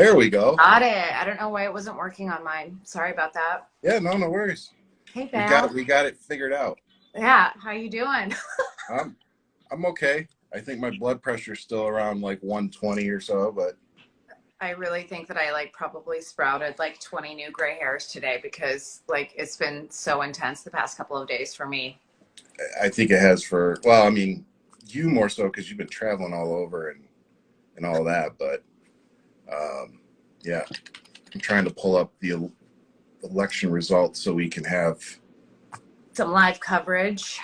There we go. Got it. I don't know why it wasn't working on mine. Sorry about that. Yeah, no worries. Hey, Val. We got it figured out. Yeah, how you doing? I'm okay. I think my blood pressure is still around like 120 or so, but I really think that I probably sprouted like 20 new gray hairs today because it's been so intense the past couple of days for me. I think it has well, I mean, you more so because you've been traveling all over and all that, but yeah, I'm trying to pull up the election results so we can have some live coverage.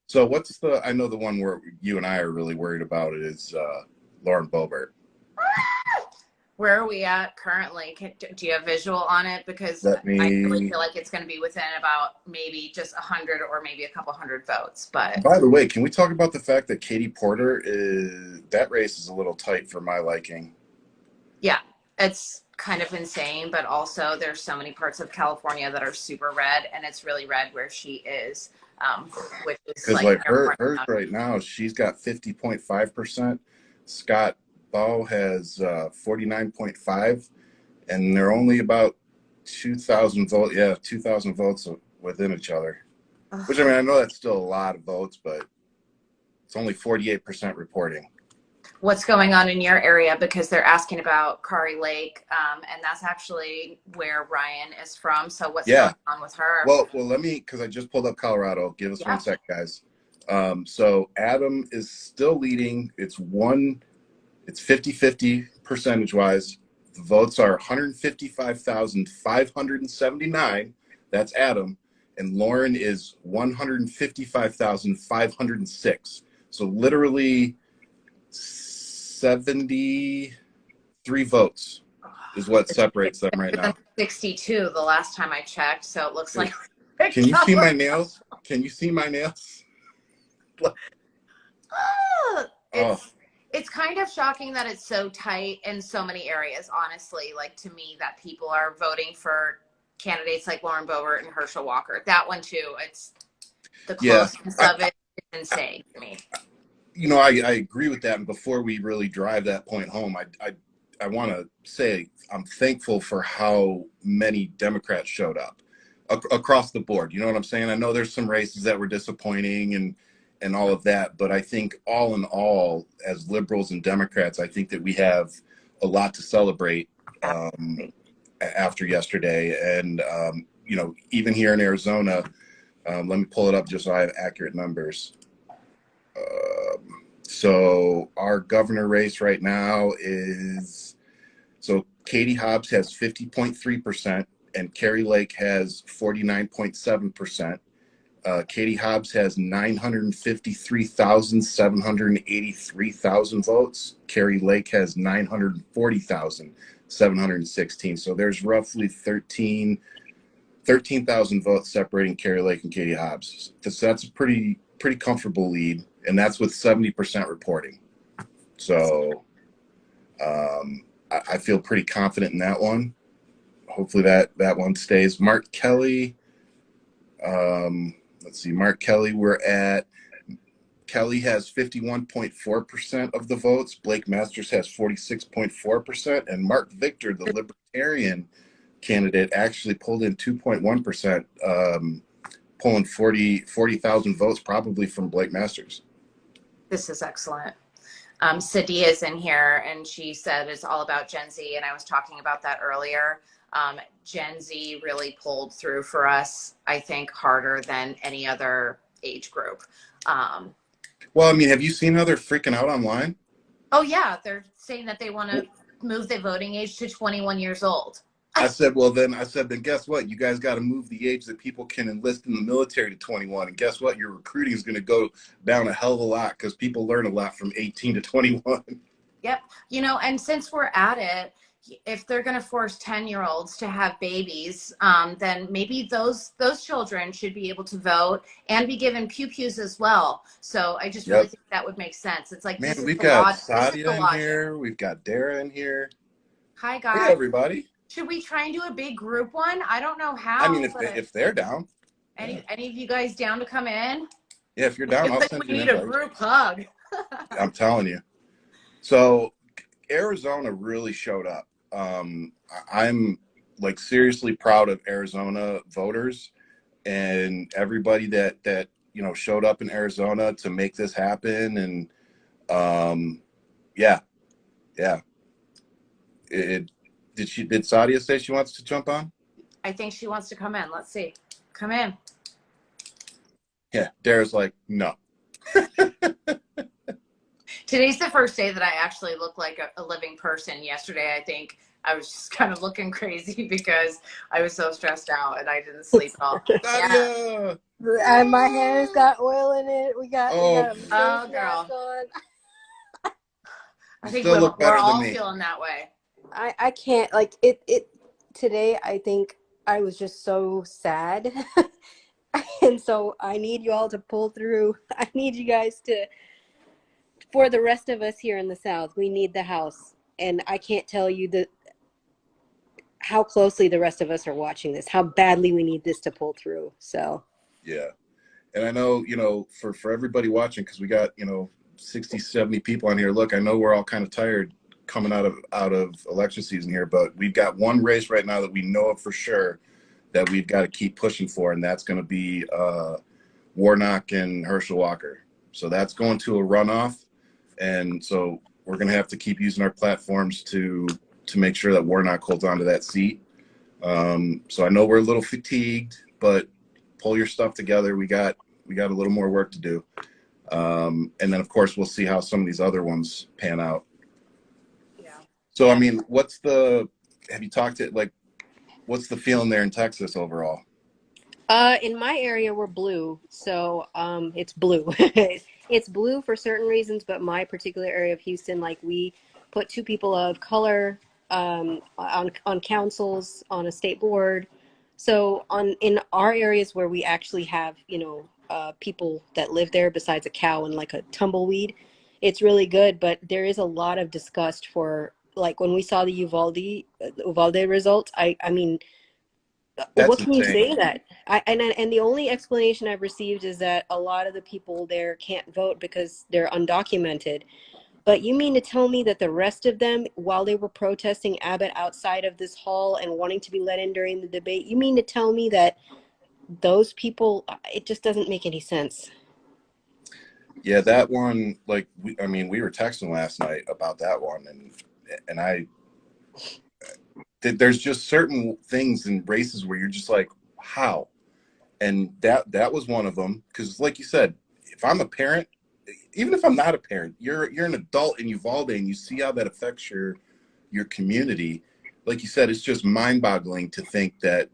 So I know the one where you and I are really worried about it is Lauren Boebert. Where are we at currently? Do you have visual on it? Because I really feel like it's going to be within about maybe just 100 or maybe a couple hundred votes. But by the way, can we talk about the fact that Katie Porter that race is a little tight for my liking? Yeah, it's kind of insane, but also there's so many parts of California that are super red, and it's really red where she is, which is because hers right now, she's got 50.5%. Scott Baugh has 49.5, and they're only about 2,000 votes. Yeah, 2,000 votes within each other. Ugh. Which, I mean, I know that's still a lot of votes, but it's only 48% reporting. What's going on in your area? Because they're asking about Kari Lake, and that's actually where Ryan is from. So what's going on with her? Well, let me, because I just pulled up Colorado. Give us 1 sec, guys. So Adam is still leading. It's 50-50 percentage-wise. The votes are 155,579. That's Adam. And Lauren is 155,506. So literally 73 votes is what separates them right now. 62 the last time I checked, so it looks like... Can you see my nails? Can you see my nails? It's kind of shocking that it's so tight in so many areas, honestly. To me, that people are voting for candidates like Lauren Boebert and Herschel Walker. That one, too. It's the closeness of it is insane to me. You know, I agree with that. And before we really drive that point home, I want to say I'm thankful for how many Democrats showed up across the board. You know what I'm saying? I know there's some races that were disappointing and all of that, but I think all in all, as liberals and Democrats, I think that we have a lot to celebrate after yesterday. And, you know, even here in Arizona, let me pull it up just so I have accurate numbers. So our governor race right now is, so Katie Hobbs has 50.3% and Kari Lake has 49.7%. Katie Hobbs has 953,783 votes. Kari Lake has 940,716. So there's roughly 13,000 votes separating Kari Lake and Katie Hobbs. That's a pretty comfortable lead, and that's with 70% reporting. So I feel pretty confident in that one. Hopefully that one stays. Mark Kelly, let's see, Mark Kelly, Kelly has 51.4% of the votes. Blake Masters has 46.4%, and Mark Victor, the Libertarian candidate, actually pulled in 2.1%, pulling 40,000 votes probably from Blake Masters. This is excellent. Saadia is in here, and she said it's all about Gen Z, and I was talking about that earlier. Gen Z really pulled through for us, I think, harder than any other age group. Well, I mean, have you seen how they're freaking out online? Oh, yeah. They're saying that they want to move the voting age to 21 years old. I said, then guess what? You guys got to move the age that people can enlist in the military to 21. And guess what? Your recruiting is going to go down a hell of a lot because people learn a lot from 18 to 21. Yep. You know, and since we're at it, if they're going to force 10-year-olds to have babies, then maybe those children should be able to vote and be given pew-pews as well. So I just really think that would make sense. It's like, man, we've got Saadia in here. We've got Dara in here. Hi, guys. Hey, everybody. Should we try and do a big group one? I don't know how. I mean, if they're down. Any of you guys down to come in? Yeah, if you're down, I'll send you an invite. We need a group hug. I'm telling you. So Arizona really showed up. I'm like seriously proud of Arizona voters and everybody that showed up in Arizona to make this happen. And yeah, yeah. Did Saadia say she wants to jump on? I think she wants to come in. Let's see. Come in. Yeah, Dara's like, no. Today's the first day that I actually look like a living person. Yesterday, I think I was just kind of looking crazy because I was so stressed out and I didn't sleep at all. Saadia! Yeah. And my hair's got oil in it. We got a face girl. mask on. I think Still look better we're all than me. feeling that way. I can't, like, it today. I think I was just so sad. And so I need you all to pull through. I need you guys to, for the rest of us here in the South, we need the House. And I can't tell you how closely the rest of us are watching this, how badly we need this to pull through. So Yeah. And I know, for everybody watching, because we got, 60, 70 people on here. Look, I know we're all kind of tired coming out of election season here, but we've got one race right now that we know of for sure that we've got to keep pushing for, and that's going to be Warnock and Herschel Walker. So that's going to a runoff, and so we're going to have to keep using our platforms to make sure that Warnock holds on to that seat. So I know we're a little fatigued, but pull your stuff together. We got a little more work to do. And then of course we'll see how some of these other ones pan out. Yeah. So I mean, have you talked to, like, what's the feeling there in Texas overall? in my area we're blue, so it's blue. It's blue for certain reasons, but my particular area of Houston, like, we put 2 people of color on councils, on a state board. So in our areas where we actually have people that live there besides a cow and like a tumbleweed, it's really good. But there is a lot of disgust for, like, when we saw the Uvalde results. I mean, That's what can you insane. say that? And the only explanation I've received is that a lot of the people there can't vote because they're undocumented. But you mean to tell me that the rest of them, while they were protesting Abbott outside of this hall and wanting to be let in during the debate, you mean to tell me that those people, it just doesn't make any sense. Yeah, that one, like, we were texting last night about that one, and there's just certain things in races where you're just like, how? And that was one of them, because like you said, if I'm a parent, even if I'm not a parent, you're an adult in Uvalde and you see how that affects your community. Like you said, it's just mind-boggling to think that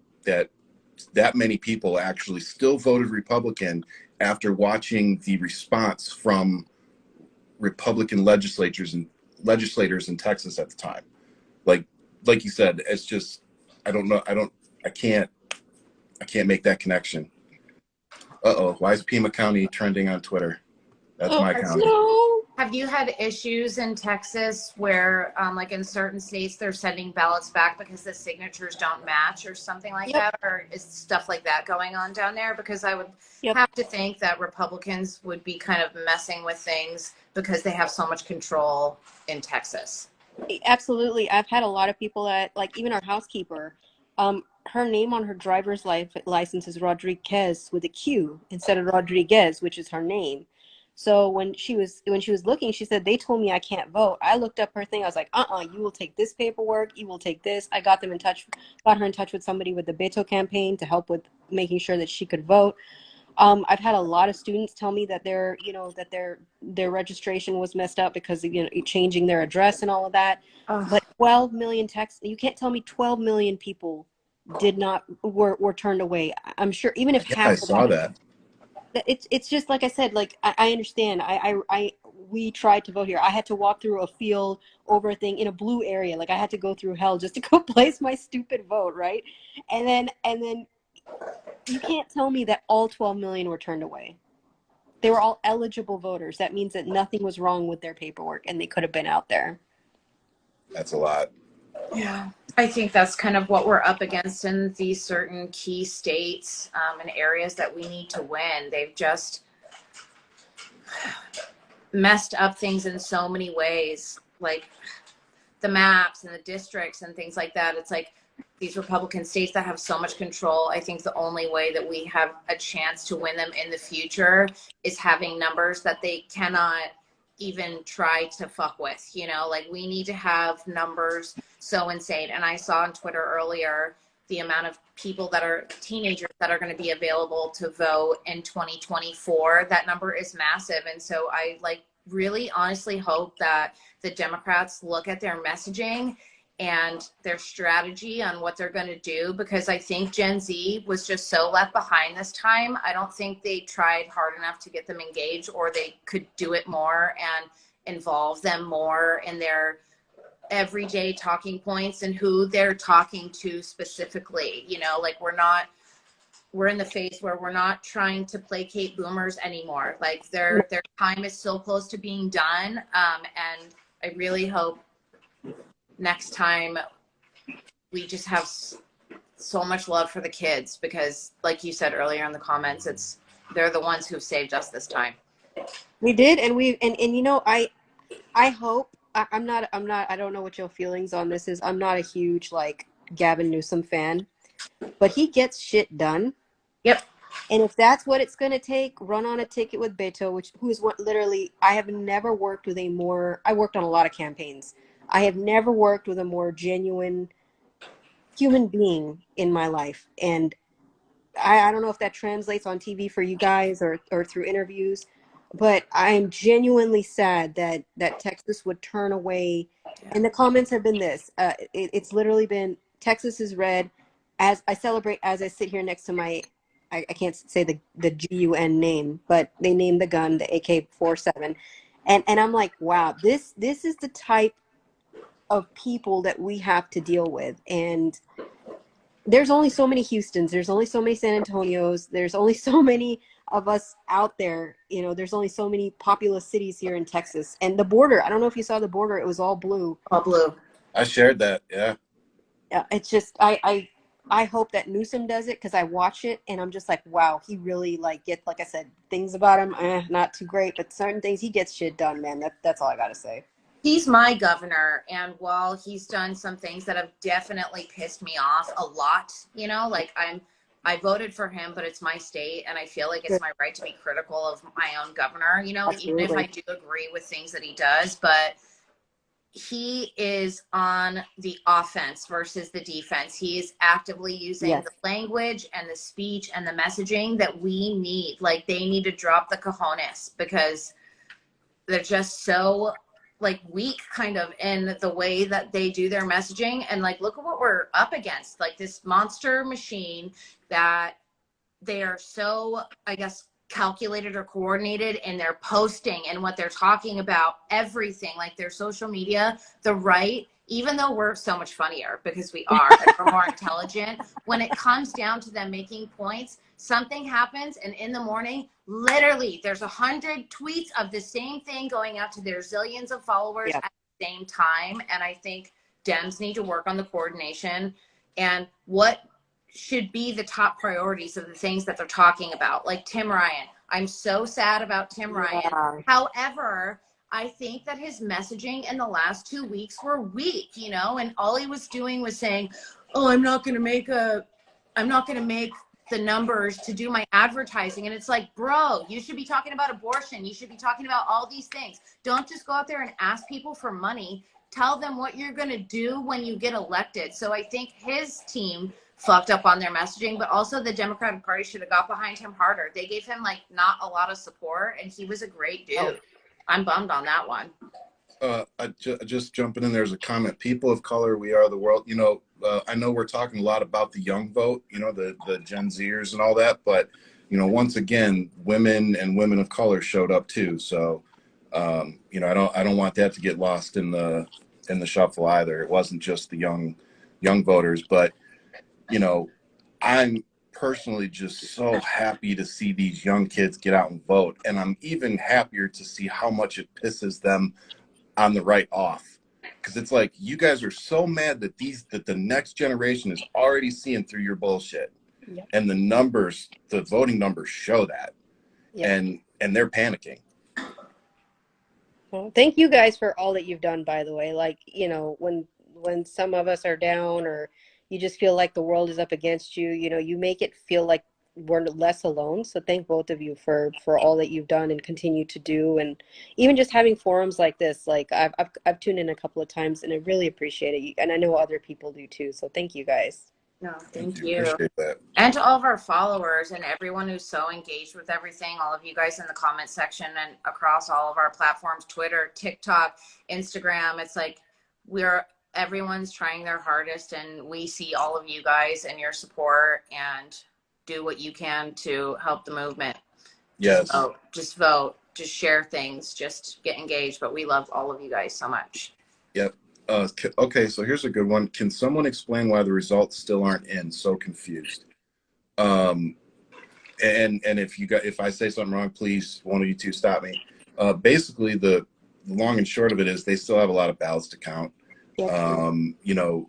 many people actually still voted Republican after watching the response from Republican legislators in Texas at the time. Like you said, it's just, I don't know. I can't make that connection. Why is Pima County trending on Twitter? That's my county. No. Have you had issues in Texas where, like in certain states, they're sending ballots back because the signatures don't match or something like that? Or is stuff like that going on down there? Because I would have to think that Republicans would be kind of messing with things because they have so much control in Texas. Absolutely. I've had a lot of people that, like, even our housekeeper, her name on her driver's license is Rodriguez with a Q instead of Rodriguez, which is her name. So when she was looking, she said, they told me I can't vote. I looked up her thing. I was like, you will take this paperwork. You will take this. I got her in touch with somebody with the Beto campaign to help with making sure that she could vote. I've had a lot of students tell me that their registration was messed up because of, changing their address and all of that. But 12 million you can't tell me 12 million people were turned away. I'm sure even if half. I saw that. It's just like I said, like, I understand. We tried to vote here. I had to walk through a field over a thing in a blue area. Like, I had to go through hell just to go place my stupid vote, right? And then you can't tell me that all 12 million were turned away. They were all eligible voters. That means that nothing was wrong with their paperwork and they could have been out there. That's a lot. Yeah. I think that's kind of what we're up against in these certain key states and areas that we need to win. They've just messed up things in so many ways. Like, the maps and the districts and things like that. It's like these Republican states that have so much control. I think the only way that we have a chance to win them in the future is having numbers that they cannot even try to fuck with, you know, like we need to have numbers so insane. And I saw on Twitter earlier the amount of people that are teenagers that are going to be available to vote in 2024. That number is massive. And so I like really honestly hope that the Democrats look at their messaging and their strategy on what they're going to do, because I think Gen Z was just so left behind this time. I don't think they tried hard enough to get them engaged, or they could do it more and involve them more in their everyday talking points and who they're talking to specifically. You know, like we're in the phase where we're not trying to placate boomers anymore. Like their time is so close to being done. And I really hope next time we just have so much love for the kids, because like you said earlier in the comments, they're the ones who've saved us this time. We did. And you know, I hope, I'm not, I don't know what your feelings on this is. I'm not a huge like Gavin Newsom fan, but he gets shit done. Yep. And if that's what it's going to take, run on a ticket with Beto, who's what literally, I have never worked with I worked on a lot of campaigns. I have never worked with a more genuine human being in my life. And I don't know if that translates on TV for you guys or through interviews, but I'm genuinely sad that Texas would turn away. And the comments have been this. It's literally been, Texas is red. As I celebrate, as I sit here next to my, I can't say the GUN name, but they named the gun the AK-47. And I'm like, wow, this is the type of people that we have to deal with. And there's only so many Houstons, there's only so many San Antonios, there's only so many of us out there, you know, there's only so many populous cities here in Texas. And the border, I don't know if you saw the border, it was all blue. All blue. I shared that. Yeah. Yeah, it's just I hope that Newsom does it, because I watch it and I'm just like, wow, he really like I said, things about him not too great, but certain things he gets shit done, man. That's all I gotta say. He's my governor, and while he's done some things that have definitely pissed me off a lot, you know, like I voted for him, but it's my state, and I feel like it's my right to be critical of my own governor, you know, Absolutely. even if I do agree with things that he does. But he is on the offense versus the defense. He is actively using the language and the speech and the messaging that we need. Like, they need to drop the cojones, because they're just so like weak kind of in the way that they do their messaging. And like, look at what we're up against, like this monster machine that they are so, I guess, calculated or coordinated in their posting and what they're talking about, everything, like their social media. The right, even though we're so much funnier because we are and we're more intelligent, when it comes down to them making points, something happens, and in the morning, literally, there's 100 tweets of the same thing going out to their zillions of followers at the same time. And I think Dems need to work on the coordination and what should be the top priorities of the things that they're talking about. Like Tim Ryan. I'm so sad about Tim Ryan. However, I think that his messaging in the last 2 weeks were weak, you know, and all he was doing was saying, oh, I'm not going to make the numbers to do my advertising. And it's like, bro, you should be talking about abortion. You should be talking about all these things. Don't just go out there and ask people for money. Tell them what you're going to do when you get elected. So I think his team fucked up on their messaging, but also the Democratic Party should have got behind him harder. They gave him like not a lot of support, and he was a great dude. I'm bummed on that one. Just jumping in, there's a comment. People of color, we are the world. You know, I know we're talking a lot about the young vote, you know, the Gen Zers and all that, but you know, once again, women and women of color showed up too. So, you know, I don't want that to get lost in the shuffle either. It wasn't just the young voters, but you know, I'm personally just so happy to see these young kids get out and vote, and I'm even happier to see how much it pisses them on the right off, because it's like, you guys are so mad that the next generation is already seeing through your bullshit. And the voting numbers show that. And they're panicking. Well, thank you guys for all that you've done, by the way. Like, you know, when some of us are down or you just feel like the world is up against you, you know, you make it feel like we're less alone. So thank both of you for all that you've done and continue to do. And even just having forums like this, like I've tuned in a couple of times and I really appreciate it. And I know other people do too. So thank you guys. No, Thank thank you. you. Appreciate that. And to all of our followers and everyone who's so engaged with everything, all of you guys in the comment section and across all of our platforms, Twitter, TikTok, Instagram, it's like everyone's trying their hardest, and we see all of you guys and your support, and do what you can to help the movement. Yes. Just vote, just share things, just get engaged. But we love all of you guys so much. Yep. Okay, so here's a good one. Can someone explain why the results still aren't in? So confused. And if I say something wrong, please, one of you two stop me. Basically, the long and short of it is they still have a lot of ballots to count. You know,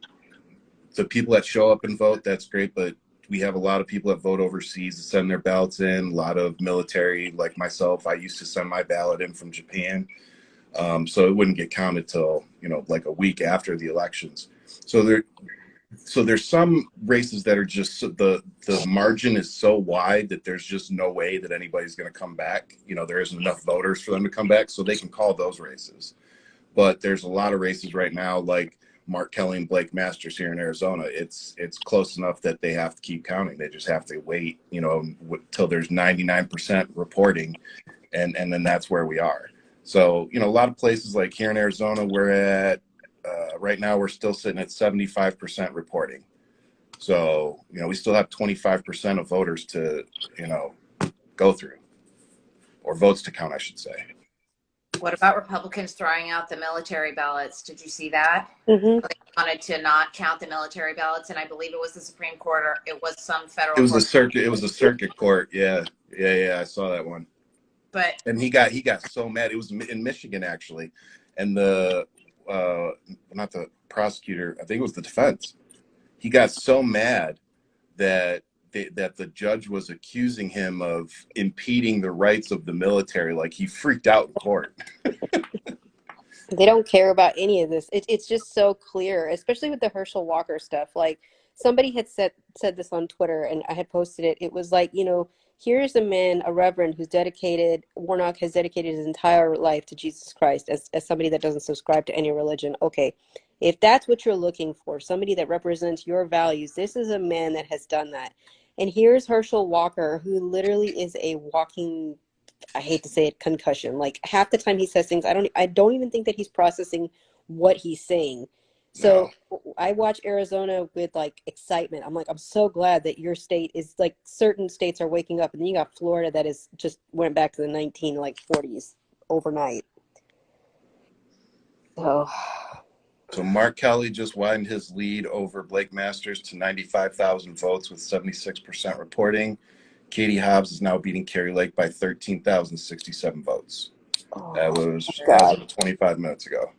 the people that show up and vote, that's great, but we have a lot of people that vote overseas to send their ballots in. A lot of military, like myself, I used to send my ballot in from Japan. So it wouldn't get counted till, you know, like a week after the elections. So there's some races that are just the margin is so wide that there's just no way that anybody's going to come back. You know, there isn't enough voters for them to come back, so they can call those races. But there's a lot of races right now, like Mark Kelly and Blake Masters here in Arizona. It's close enough that they have to keep counting. They just have to wait, you know, till there's 99% reporting, and then that's where we are. So, you know, a lot of places like here in Arizona, we're at, right now, we're still sitting at 75% reporting. So, you know, we still have 25% of voters to, you know, go through, or votes to count, I should say. What about Republicans throwing out the military ballots? Did you see that? Mm-hmm. They wanted to not count the military ballots, and I believe it was the Supreme Court, or it was some federal It was court. a circuit. It was a circuit court. Yeah. I saw that one. But And he got so mad. It was in Michigan, actually, and the not the prosecutor, I think it was the defense. He got so mad that that the judge was accusing him of impeding the rights of the military. Like, he freaked out in court. They don't care about any of this. It's just so clear, especially with the Herschel Walker stuff. Like somebody had said this on Twitter, and I had posted it. It was like, you know, here's a man, a reverend who's dedicated, Warnock has dedicated his entire life to Jesus Christ as somebody that doesn't subscribe to any religion. Okay, if that's what you're looking for, somebody that represents your values, this is a man that has done that. And here's Herschel Walker, who literally is a walking, I hate to say it, concussion. Like half the time he says things, I don't even think that he's processing what he's saying. So no. I watch Arizona with like excitement. I'm like, I'm so glad that your state is like, certain states are waking up, and then you got Florida that is just went back to the 40s overnight. So Mark Kelly just widened his lead over Blake Masters to 95,000 votes with 76% reporting. Katie Hobbs is now beating Carrie Lake by 13,067 votes. That was as of 25 minutes ago.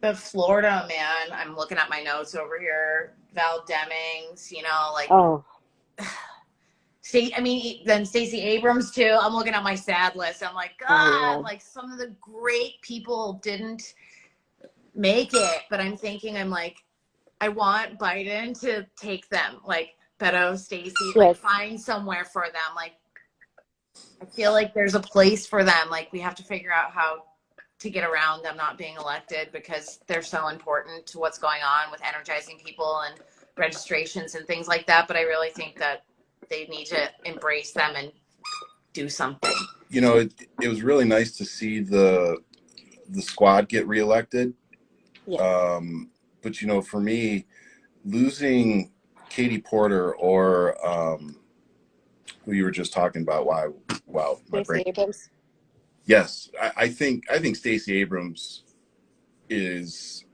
But Florida, man, I'm looking at my notes over here. Val Demings, you know, like, then Stacey Abrams too. I'm looking at my sad list. I'm like, God, like some of the great people didn't make it. But I'm thinking, I'm like, I want Biden to take them, like Beto, Stacey, like find somewhere for them. Like, I feel like there's a place for them. Like, we have to figure out how to get around them not being elected, because they're so important to what's going on with energizing people and registrations and things like that. But I really think that they need to embrace them and do something. You know, it was really nice to see the squad get reelected. Yeah. But, you know, for me, losing Katie Porter or who you were just talking about, wow, my brain. Abrams. Yes, I think Stacey Abrams is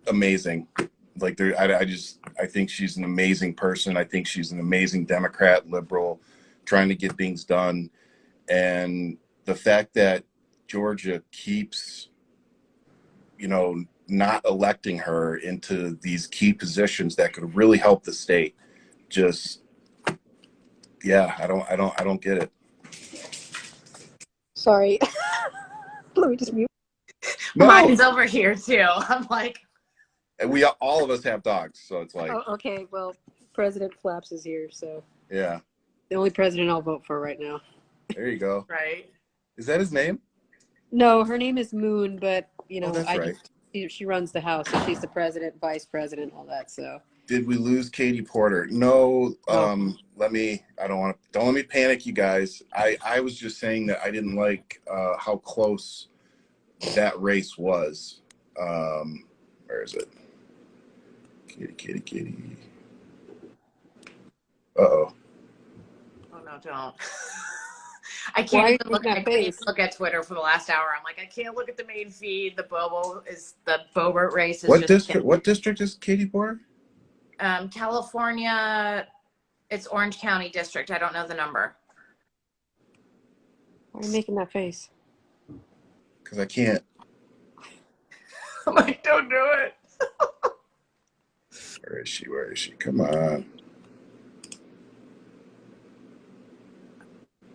amazing. Like, I think she's an amazing person. I think she's an amazing Democrat, liberal, trying to get things done. And the fact that Georgia keeps, you know, not electing her into these key positions that could really help the state, just, yeah, I don't get it. Sorry. Let me just mute. No, Mine's over here too. I'm like, and all of us have dogs, so it's like, Oh, okay. Well, President Flaps is here, so yeah, the only president I'll vote for right now. there you go. right. Is that his name? No, her name is Moon, but you Oh, know, that's right. she runs the house, so she's the president, vice president, all that. So Did we lose Katie Porter? No. No. Don't let me panic, you guys. I was just saying that I didn't like how close that race was. Where is it? Kitty. Uh-oh. Oh no, don't. I Why can't are you even look. making I that can't even face? look at Twitter for the last hour. I'm like, I can't look at the main feed. The Bobert race is What just district? What district is Katie Porter? California. It's Orange County District. I don't know the number. Why are you making that face? Because I can't. I'm like, don't do it. Where is she? Come on.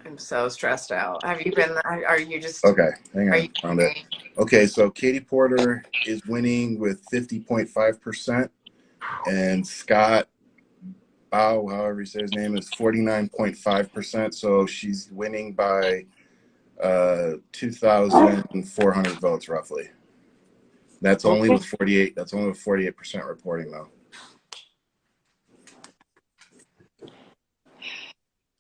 I'm so stressed out. Have you been? Are you just? Okay, hang Are on. you? Found it. Okay, so Katie Porter is winning with 50.5%, and Scott Bow, however you say his name, is 49.5%. So she's winning by 2,400 votes roughly. That's only with 48. That's only with 48% reporting though.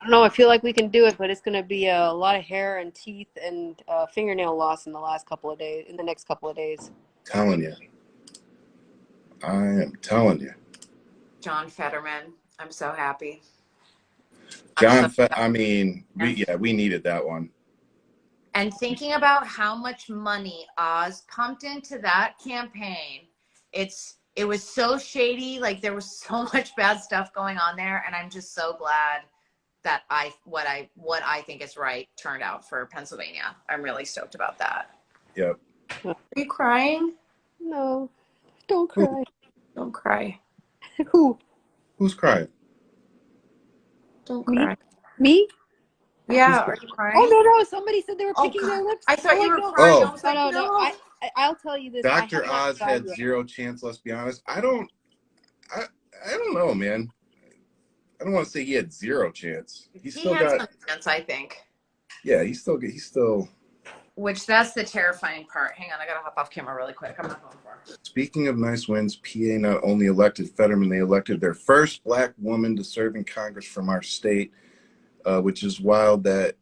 I don't know. I feel like we can do it, but it's going to be a lot of hair and teeth and fingernail loss in the next couple of days. Telling you. I am telling you. John Fetterman. I'm so happy. I mean, we needed that one. And thinking about how much money Oz pumped into that campaign, it was so shady. Like there was so much bad stuff going on there, and I'm just so glad that what I think is right turned out for Pennsylvania. I'm really stoked about that. Yep. Are you crying? No, don't cry. Don't cry. Who's crying? Don't cry. Me? Yeah, are you crying? Oh no! Somebody said they were picking their lips. I thought you were no. crying. Oh. I was like, No. I'll tell you this. Dr. I have Oz had zero chance, let's be honest. I don't know, man. I don't want to say he had zero chance. He had some chance, I think. Yeah, he's still. Which that's the terrifying part. Hang on, I gotta hop off camera really quick. I'm not going for it. Speaking of nice wins, PA not only elected Fetterman, they elected their first Black woman to serve in Congress from our state, which is wild. That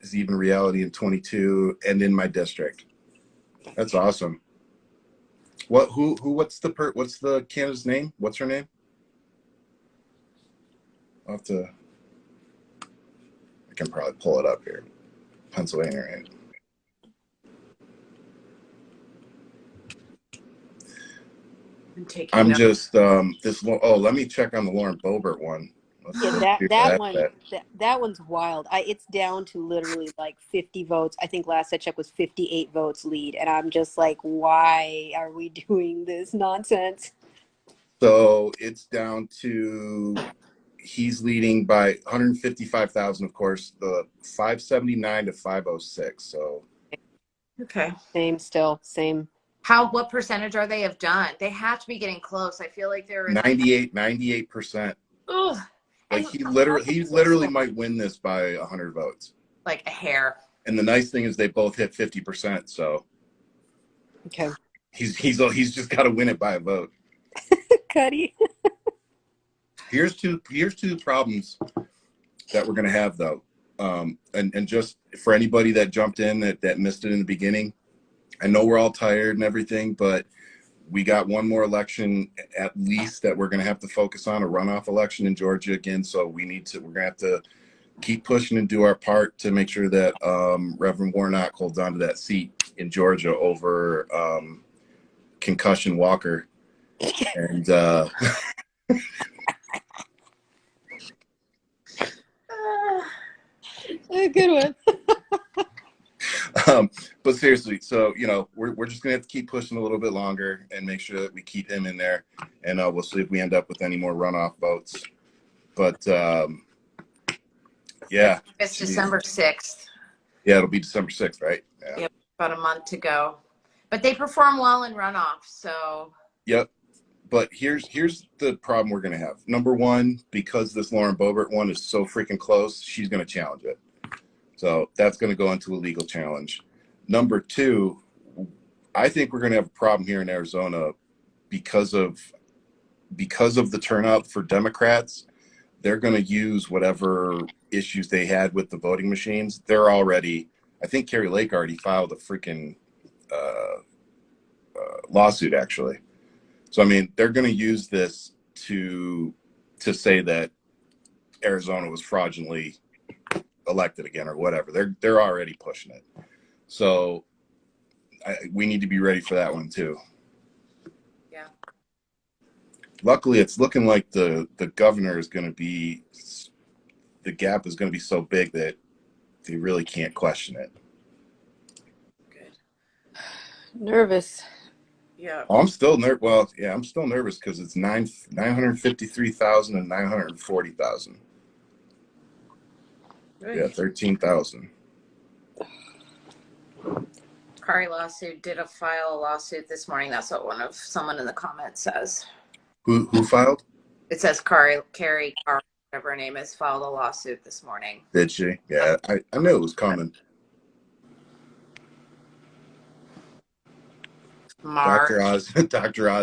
is even reality in 22 and in my district. That's awesome. What's the candidate's name? What's her name? I can probably pull it up here. Pennsylvania, right? I'm just let me check on the Lauren Boebert one. That one's wild. It's down to literally like 50 votes. I think last I checked was 58 votes lead, and I'm just like, why are we doing this nonsense? So it's down to he's leading by 155,000, of course, the 579 to 506. So okay, same. What percentage are they have done? They have to be getting close. I feel like they're 98%. Ugh. Like he literally might win this by 100 votes. Like a hair. And the nice thing is they both hit 50%. So okay, he's just got to win it by a vote. Cuddy. Here's two problems that we're gonna have though, and just for anybody that jumped in that missed it in the beginning, I know we're all tired and everything, but we got one more election at least that we're gonna have to focus on, a runoff election in Georgia again. So we're gonna have to keep pushing and do our part to make sure that Reverend Warnock holds on to that seat in Georgia over Concussion Walker. And a good one. But seriously, so we're just gonna have to keep pushing a little bit longer and make sure that we keep him in there, and we'll see if we end up with any more runoff votes. But yeah, it's December 6th. Yeah, it'll be December 6th, right? Yeah. Yep, about a month to go. But they perform well in runoff, so. Yep. But here's the problem we're going to have. Number one, because this Lauren Boebert one is so freaking close, she's going to challenge it. So that's going to go into a legal challenge. Number two, I think we're going to have a problem here in Arizona because of the turnout for Democrats. They're going to use whatever issues they had with the voting machines. They're already, I think Kari Lake already filed a freaking lawsuit, actually. So, I mean, they're going to use this to say that Arizona was fraudulently elected again or whatever. They're already pushing it. So we need to be ready for that one too. Yeah. Luckily, it's looking like the governor is going to be, the gap is going to be so big that they really can't question it. Good. Nervous. Yeah. Oh, I'm still Well, yeah, I'm still nervous because it's 953,000 and 940,000. Yeah, 13,000. Kari lawsuit did file a lawsuit this morning. That's what someone in the comments says. Who filed? It says Kari, whatever her name is, filed a lawsuit this morning. Did she? Yeah, I knew it was coming. Dr. Oz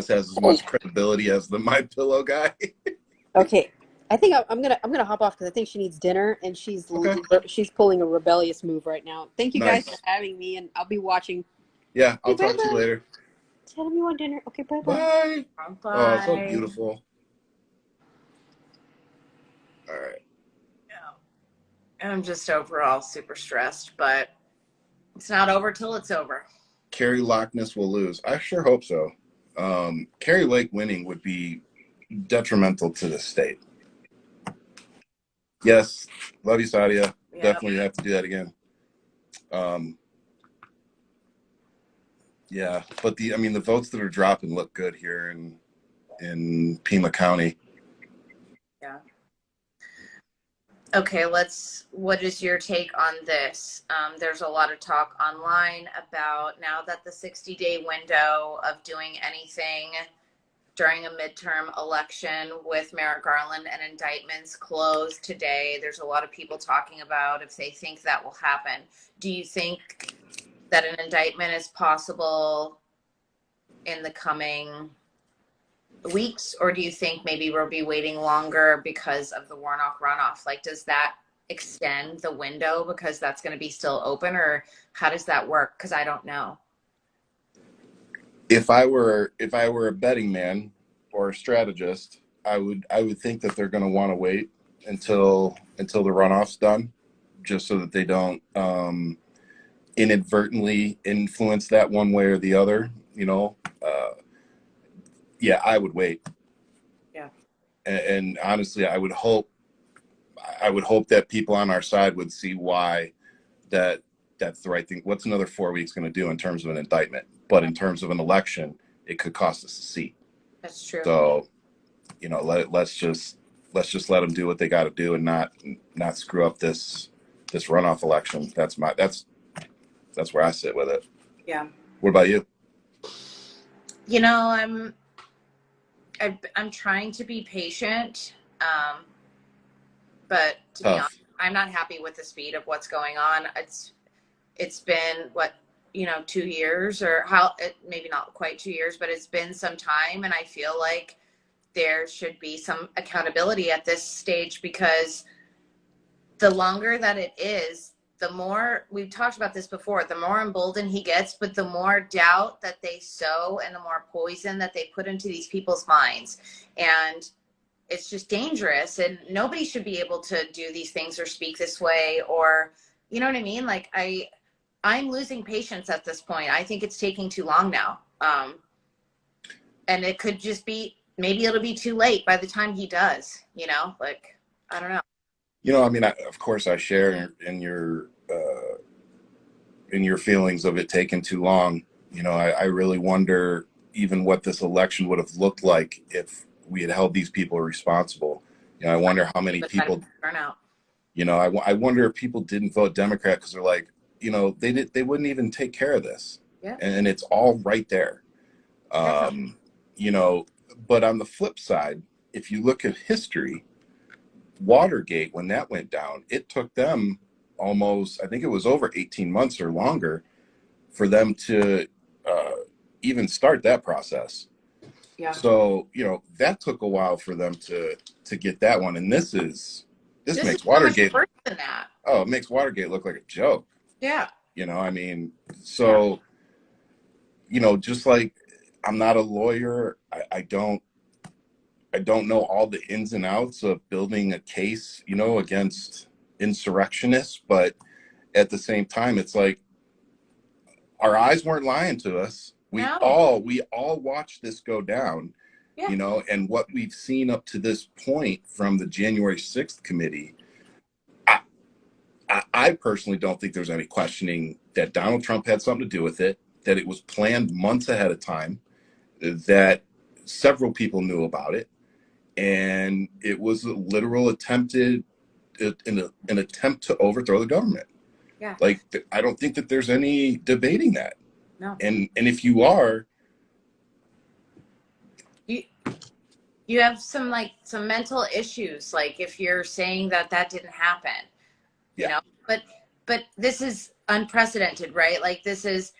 has as much credibility as the My Pillow guy. Okay, I think I'm gonna hop off because I think she needs dinner and she's pulling a rebellious move right now. Thank you guys for having me, and I'll be watching. Yeah, I'll talk to you later. Tell me you want dinner. Okay, bye. Bye. Bye. Oh, so beautiful. All right. Yeah. I'm just overall super stressed, but it's not over till it's over. Kari Loch Ness will lose. I sure hope so. Kari Lake winning would be detrimental to the state. Yes, love you, Saadia. Yep. Definitely have to do that again. Yeah, but the votes that are dropping look good here in Pima County. Yeah. Okay, what is your take on this? There's a lot of talk online about now that the 60-day window of doing anything during a midterm election with Merrick Garland and indictments closed today. There's a lot of people talking about if they think that will happen. Do you think that an indictment is possible in the coming weeks, or do you think maybe we'll be waiting longer because of the Warnock runoff? Like, does that extend the window because that's going to be still open, or how does that work? Because I don't know. If I were a betting man or a strategist, I would think that they're going to want to wait until the runoff's done, just so that they don't inadvertently influence that one way or the other. Yeah, I would wait. Yeah. And honestly, I would hope that people on our side would see why that's the right thing. What's another 4 weeks going to do in terms of an indictment? But in terms of an election, it could cost us a seat. That's true. So, let's just let them do what they got to do and not screw up this runoff election. That's where I sit with it. Yeah. What about you? I'm trying to be patient, but to be honest, I'm not happy with the speed of what's going on. It's been 2 years, or maybe not quite 2 years, but it's been some time, and I feel like there should be some accountability at this stage, because the longer that it is, the more, we've talked about this before, the more emboldened he gets, but the more doubt that they sow and the more poison that they put into these people's minds. And it's just dangerous, and nobody should be able to do these things or speak this way, or, you know what I mean? Like, I'm losing patience at this point. I think it's taking too long now. And it could just be, maybe it'll be too late by the time he does, I don't know. Of course I share in your feelings of it taking too long. I really wonder even what this election would have looked like if we had held these people responsible. I wonder how many people, turnout. I wonder if people didn't vote Democrat because they're like, you know, they wouldn't even take care of this. Yeah. And it's all right there. Definitely. You know, but on the flip side, if you look at history, Watergate, when that went down, it took them almost, I think it was over 18 months or longer for them to even start that process. Yeah. So, you know, that took a while for them to get that one. And this makes is so much Watergate, worse than that. oh, it makes Watergate look like a joke. Yeah. You know, I mean, so, you know, just like I'm not a lawyer, I don't know all the ins and outs of building a case, you know, against insurrectionists, but at the same time, it's like our eyes weren't lying to us. We all watched this go down, you know, and what we've seen up to this point from the January 6th committee, I personally don't think there's any questioning that Donald Trump had something to do with it, that it was planned months ahead of time, that several people knew about it, and it was a literal attempted an attempt to overthrow the government. Yeah. Like, I don't think that there's any debating that. No. And if you are, you have some mental issues, like if you're saying that didn't happen, you know, but this is unprecedented, right? Like, this is,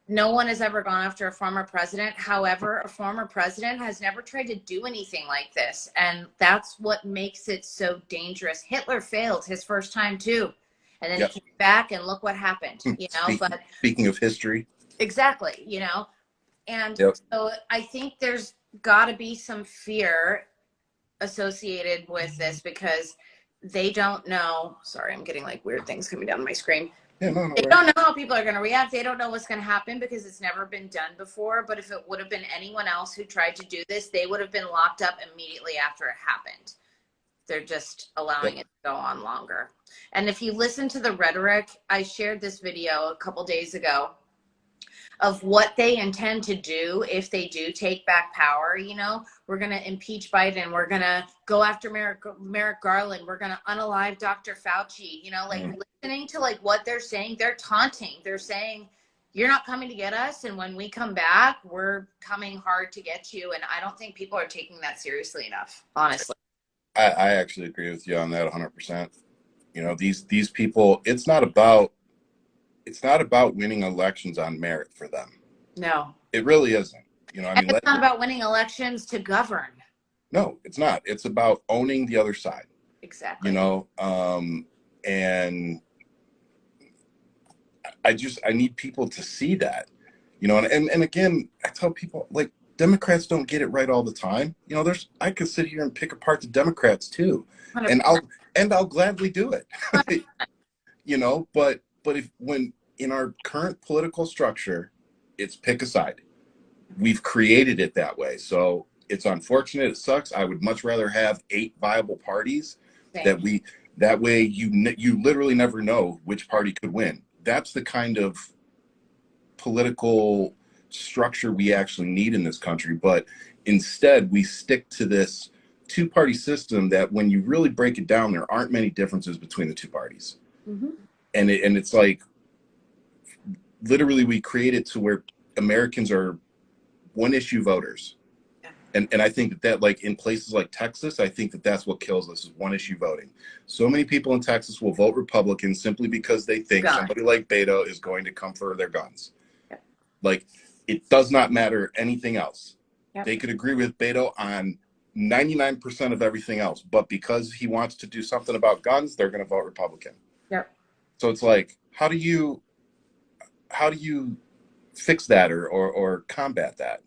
no one has ever gone after a former president. However, a former president has never tried to do anything like this. And that's what makes it so dangerous. Hitler failed his first time too. And then he came back, and look what happened, you know. Speaking of history. Exactly, you know. And so I think there's got to be some fear associated with this, because they don't know. Sorry, I'm getting like weird things coming down my screen. Yeah, no, they don't know how people are going to react. They don't know what's going to happen, because it's never been done before. But if it would have been anyone else who tried to do this, they would have been locked up immediately after it happened. They're just allowing it to go on longer. And if you listen to the rhetoric, I shared this video a couple days ago of what they intend to do if they do take back power. You know, we're going to impeach Biden. We're going to go after Merrick Garland. We're going to unalive Dr. Fauci. You know, like listening to like what they're saying, they're taunting. They're saying, you're not coming to get us, and when we come back, we're coming hard to get you. And I don't think people are taking that seriously enough, honestly. I actually agree with you on that 100%. You know, these people, it's not about winning elections on merit for them. No, it really isn't. You know, I mean, it's not about winning elections to govern. No, it's not. It's about owning the other side. Exactly. You know, and I need people to see that, you know, and again, I tell people, like, Democrats don't get it right all the time. You know, I could sit here and pick apart the Democrats too, 100%. and I'll gladly do it. You know, but when in our current political structure, it's pick a side. We've created it that way. So it's unfortunate. It sucks. I would much rather have 8 viable parties. Same. That way you literally never know which party could win. That's the kind of political structure we actually need in this country. But instead, we stick to this 2-party system that, when you really break it down, there aren't many differences between the 2 parties. Mm-hmm. And it's like, literally, we create it to where Americans are one-issue voters. And I think that like in places like Texas, I think that's what kills us, is one-issue voting. So many people in Texas will vote Republican simply because they think somebody like Beto is going to come for their guns. Yep. Like, it does not matter anything else. Yep. They could agree with Beto on 99% of everything else, but because he wants to do something about guns, they're going to vote Republican. Yep. So it's like, how do you fix that or combat that?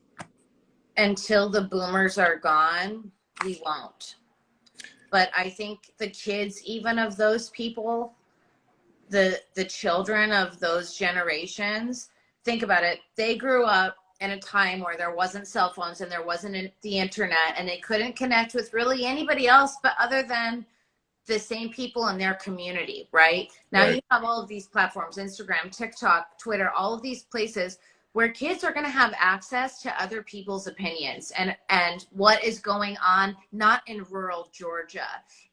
Until the boomers are gone, we won't. But I think the kids, even of those people, the children of those generations, think about it. They grew up in a time where there wasn't cell phones and there wasn't the internet, and they couldn't connect with really anybody else but other than the same people in their community, right? Now you have all of these platforms, Instagram, TikTok, Twitter, all of these places where kids are going to have access to other people's opinions and what is going on, not in rural Georgia.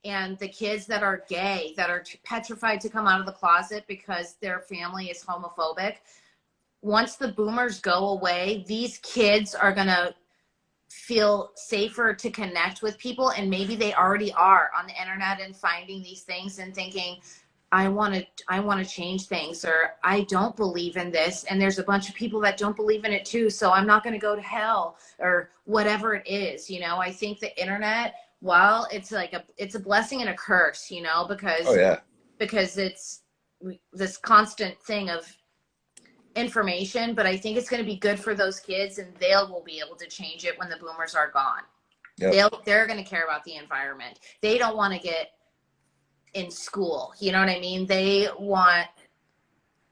And the kids that are gay, that are petrified to come out of the closet because their family is homophobic. Once the boomers go away, these kids are going to feel safer to connect with people. And maybe they already are on the internet and finding these things and thinking, I want to change things, or I don't believe in this. And there's a bunch of people that don't believe in it too. So I'm not going to go to hell, or whatever it is. You know, I think the internet, while it's like it's a blessing and a curse, you know, because, because it's this constant thing of information, but I think it's going to be good for those kids, and they will be able to change it when the boomers are gone. They're going to care about the environment. They don't want to get in school, you know what I mean? They want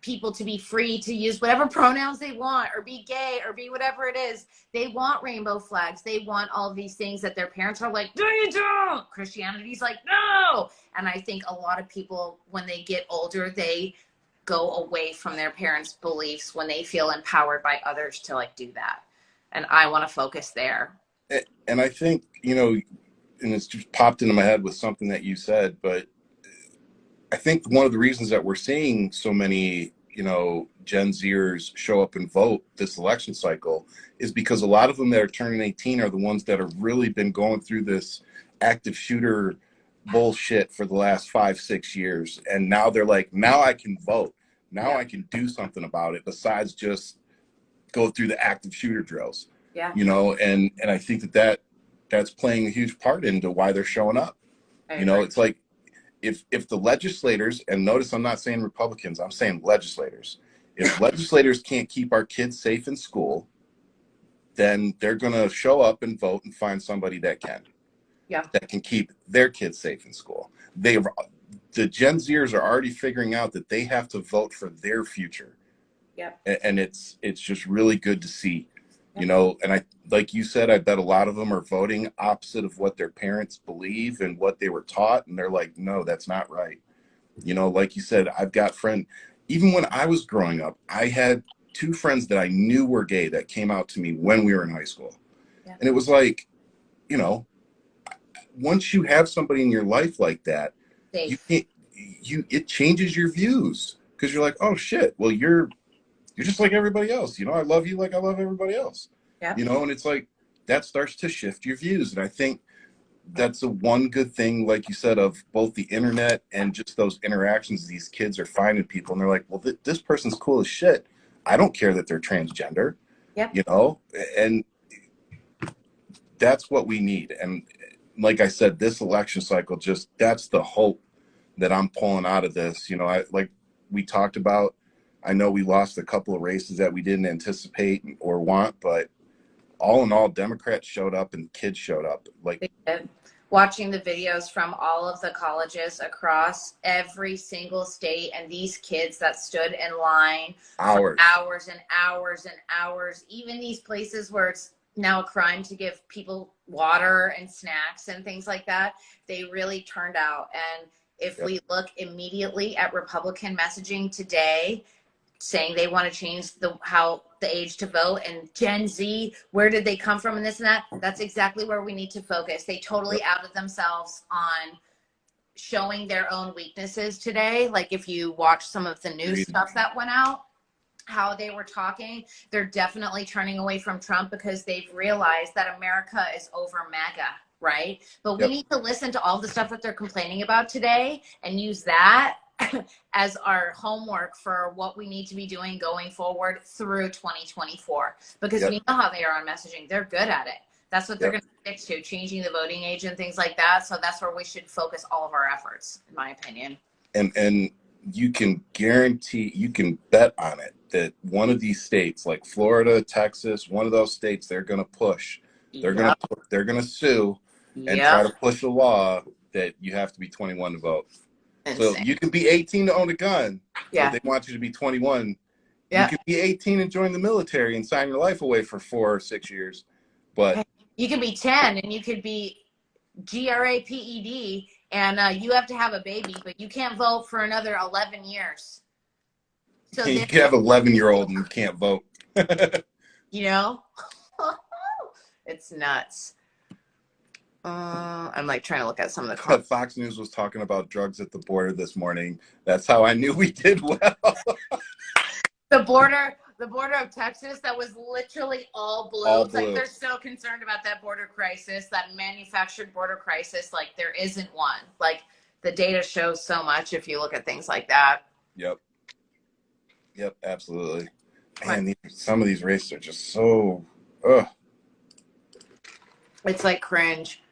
people to be free to use whatever pronouns they want, or be gay, or be whatever it is. They want rainbow flags. They want all these things that their parents are like, no, you don't. Christianity's like, no. And I think a lot of people, when they get older, they go away from their parents' beliefs when they feel empowered by others to like do that. And I want to focus there. And I think, you know, and it's just popped into my head with something that you said, but I think one of the reasons that we're seeing so many, you know, Gen Zers show up and vote this election cycle is because a lot of them that are turning 18 are the ones that have really been going through this active shooter bullshit for the last 5-6 years. And now they're like, now I can vote. Now I can do something about it besides just go through the active shooter drills. You know, and I think that's playing a huge part into why they're showing up. You know, it's like, if the legislators, and notice I'm not saying Republicans, I'm saying legislators. If legislators can't keep our kids safe in school, then they're going to show up and vote and find somebody that can. That can keep their kids safe in school. The Gen Zers are already figuring out that they have to vote for their future. And it's just really good to see. You know, and I, like you said, I bet a lot of them are voting opposite of what their parents believe and what they were taught. And they're like, no, that's not right. You know, like you said, I've got even when I was growing up, I had 2 friends that I knew were gay that came out to me when we were in high school. And it was like, you know, once you have somebody in your life like that, it changes your views, because you're like, oh shit, well, you're just like everybody else. You know, I love you like I love everybody else. You know, and it's like, that starts to shift your views. And I think that's the one good thing, like you said, of both the internet and just those interactions these kids are finding people. And they're like, well, this person's cool as shit. I don't care that they're transgender. You know, and that's what we need. And like I said, this election cycle, just, that's the hope that I'm pulling out of this. You know, like we talked about, I know we lost a couple of races that we didn't anticipate or want, but all in all, Democrats showed up and kids showed up. Like, watching the videos from all of the colleges across every single state, and these kids that stood in line for hours and hours and hours, even these places where it's now a crime to give people water and snacks and things like that, they really turned out. And if we look immediately at Republican messaging today, saying they want to change the age to vote, and Gen Z, where did they come from, and this and that, that's exactly where we need to focus. They totally outed themselves on showing their own weaknesses today. Like, if you watch some of the news stuff that went out, how they were talking, they're definitely turning away from Trump because they've realized that America is over MAGA, right? But we need to listen to all the stuff that they're complaining about today and use that as our homework for what we need to be doing going forward through 2024, because we know how they are on messaging. They're good at it. That's what they're going to stick to, changing the voting age and things like that. So that's where we should focus all of our efforts, in my opinion. And you can guarantee, you can bet on it, that one of these states, like Florida, Texas, one of those states, they're going to push. They're going to sue and try to push a law that you have to be 21 to vote. So you can be 18 to own a gun, but they want you to be 21. You can be 18 and join the military and sign your life away for 4 or 6 years. But you can be 10 and you could be GRAPED and you have to have a baby, but you can't vote for another 11 years. So you can have an 11-year-old and you can't vote. You know? It's nuts. I'm like trying to look at some of the comments. Fox News was talking about drugs at the border this morning. That's how I knew we did well. The border of Texas, that was literally all blue. All it's like blue. they're so concerned about that border crisis, that manufactured border crisis. Like there isn't one. Like the data shows so much if you look at things like that. Yep, absolutely. Man, some of these races are just so, ugh. It's like cringe.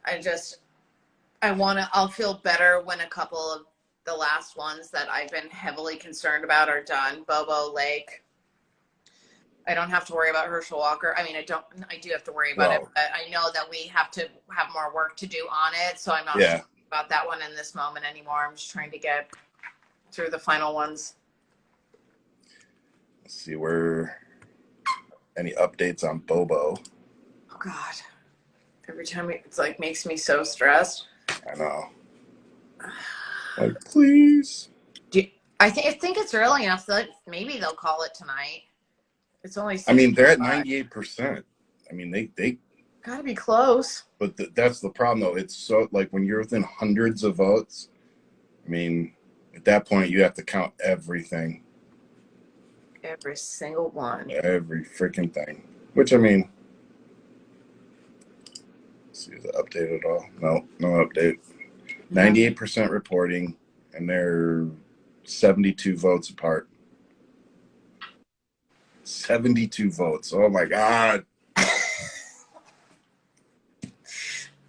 I'll feel better when a couple of the last ones that I've been heavily concerned about are done. Bobo Lake. I don't have to worry about Herschel Walker. I mean, I do have to worry about it, but I know that we have to have more work to do on it. So I'm not sure about that one in this moment anymore. I'm just trying to get through the final ones. Let's see any updates on Bobo. Oh God. Every time it's like makes me so stressed. I know. Like, please. I think it's early enough that maybe they'll call it tonight. It's only. I mean, they're at 98%. I mean, they gotta be close. But that's the problem, though. It's so like when you're within hundreds of votes. I mean, at that point, you have to count everything. Every single one. Every freaking thing. Which I mean. Let's see, is it updated at all? No update. 98% reporting, and they're 72 votes apart. 72 votes. Oh my God.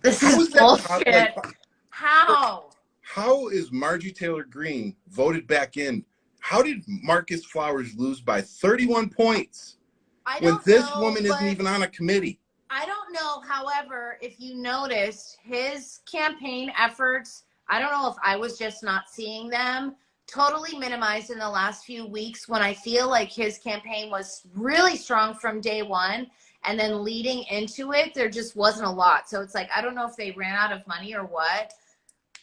This is bullshit. How is Marjorie Taylor Greene voted back in? How did Marcus Flowers lose by 31 points when this woman isn't even on a committee? I don't know. However, if you noticed his campaign efforts, I don't know if I was just not seeing them, totally minimized in the last few weeks when I feel like his campaign was really strong from day one. And then leading into it, there just wasn't a lot. So it's like, I don't know if they ran out of money or what,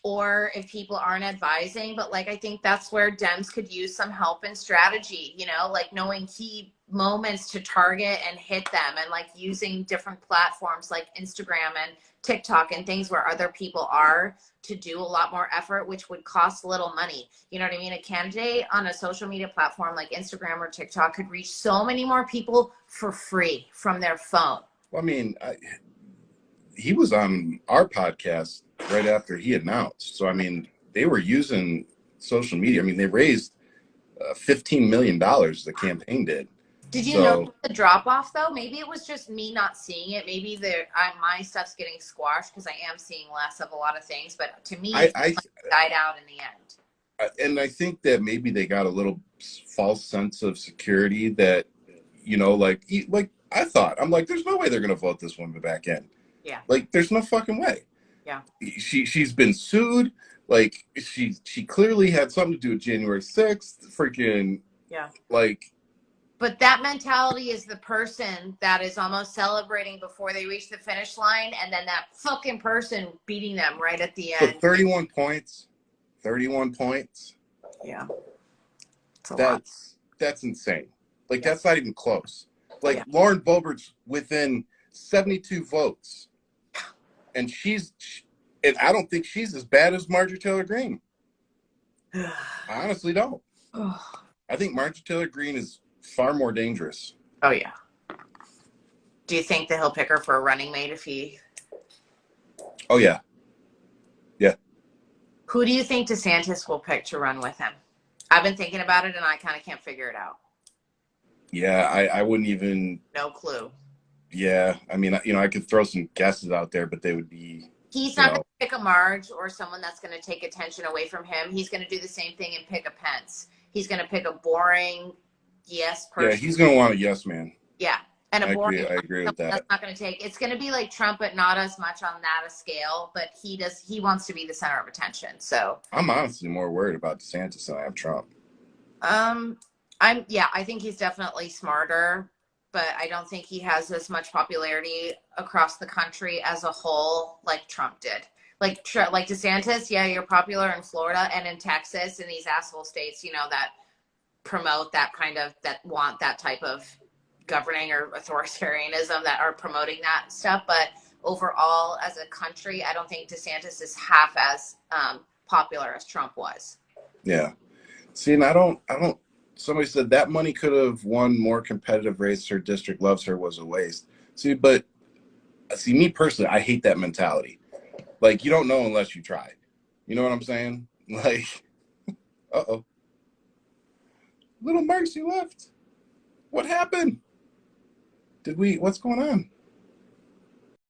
or if people aren't advising. But like, I think that's where Dems could use some help and strategy, you know, like knowing key moments to target and hit them, and like using different platforms like Instagram and TikTok and things where other people are to do a lot more effort, which would cost little money. You know what I mean? A candidate on a social media platform like Instagram or TikTok could reach so many more people for free from their phone. Well, I mean, he was on our podcast right after he announced. So, I mean, they were using social media. I mean, they raised $15 million, the campaign did. Did you know the drop off though? Maybe it was just me not seeing it. Maybe my stuff's getting squashed because I am seeing less of a lot of things. But to me, it died out in the end. And I think that maybe they got a little false sense of security that, you know, like I thought, I'm like, there's no way they're going to vote this woman back in. Yeah. Like, there's no fucking way. Yeah. She's been sued. Like, she clearly had something to do with January 6th. Freaking. Yeah. Like. But that mentality is the person that is almost celebrating before they reach the finish line, and then that fucking person beating them right at the end. But 31 points. 31 points. Yeah. That's insane. Like, that's not even close. Like, Lauren Boebert's within 72 votes. And and I don't think she's as bad as Marjorie Taylor Greene. I honestly don't. I think Marjorie Taylor Greene is far more dangerous. Oh, yeah. Do you think that he'll pick her for a running mate if he... Oh, yeah. Yeah. Who do you think DeSantis will pick to run with him? I've been thinking about it, and I kind of can't figure it out. Yeah, I wouldn't even... No clue. Yeah, I mean, you know, I could throw some guesses out there, but they would be... He's not going to pick a Marge or someone that's going to take attention away from him. He's going to do the same thing and pick a Pence. He's going to pick a boring yes person. Yeah, he's going to want a yes man. Yeah, and a boring. I agree with that. That's not going to take. It's going to be like Trump, but not as much on that scale. But he wants to be the center of attention. So I'm honestly more worried about DeSantis than I am Trump. I think he's definitely smarter, but I don't think he has as much popularity across the country as a whole like Trump did. Like DeSantis, yeah, you're popular in Florida and in Texas, in these asshole states, you know, that promote that want that type of governing or authoritarianism that are promoting that stuff. But overall, as a country, I don't think DeSantis is half as popular as Trump was. Yeah. See, and I don't, somebody said that money could have won more competitive race. Her district loves her was a waste. See, but see, me personally, I hate that mentality. Like, you don't know unless you try. You know what I'm saying? Like, uh-oh. Little Marxy left. What happened? What's going on?